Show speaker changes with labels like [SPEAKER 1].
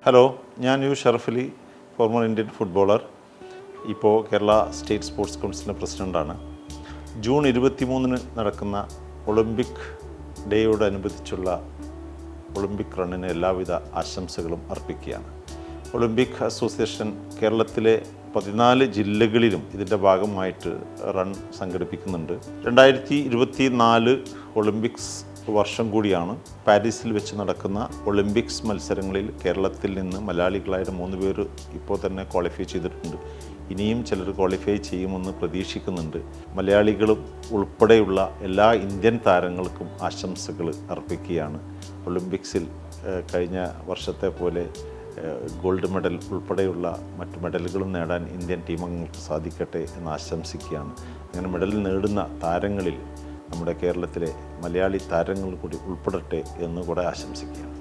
[SPEAKER 1] Hello, ഞാൻ U Sharaf Ali, former Indian footballer. ഇപ്പോൾ Kerala state sports കൗൺസിലിൻ്റെ പ്രസിഡൻ്റാണ്. ജൂൺ 23 നടക്കുന്ന ഒളിമ്പിക് ഡേയോടനുബന്ധിച്ചുള്ള ഒളിമ്പിക് റണ്ണിന് എല്ലാവിധ ആശംസകളും അർപ്പിക്കുകയാണ്. ഒളിമ്പിക് അസോസിയേഷൻ കേരളത്തിലെ 14 ജില്ലകളിലും ഇതിൻ്റെ ഭാഗമായിട്ട് റൺ സംഘടിപ്പിക്കുന്നുണ്ട്. 2024 ഒളിമ്പിക്സ് വർഷം കൂടിയാണ്. പാരീസിൽ വെച്ച് നടക്കുന്ന ഒളിമ്പിക്സ് മത്സരങ്ങളിൽ കേരളത്തിൽ നിന്ന് മലയാളികളായ 3 പേർ ഇപ്പോൾ തന്നെ ക്വാളിഫൈ ചെയ്തിട്ടുണ്ട്. ഇനിയും ചിലർ ക്വാളിഫൈ ചെയ്യുമെന്ന് പ്രതീക്ഷിക്കുന്നുണ്ട്. മലയാളികളും ഉൾപ്പെടെയുള്ള എല്ലാ ഇന്ത്യൻ താരങ്ങൾക്കും ആശംസകൾ അർപ്പിക്കുകയാണ്. ഒളിമ്പിക്സിൽ കഴിഞ്ഞ വർഷത്തെ പോലെ ഗോൾഡ് മെഡൽ ഉൾപ്പെടെയുള്ള മറ്റ് മെഡലുകളും നേടാൻ ഇന്ത്യൻ ടീമംഗങ്ങൾക്ക് സാധിക്കട്ടെ എന്ന് ആശംസിക്കുകയാണ്. അങ്ങനെ മെഡൽ നേടുന്ന താരങ്ങളിൽ നമ്മുടെ കേരളത്തിലെ മലയാളി താരങ്ങൾ കൂടി ഉൾപ്പെടട്ടെ എന്ന് കൂടെ ആശംസിക്കുകയാണ്.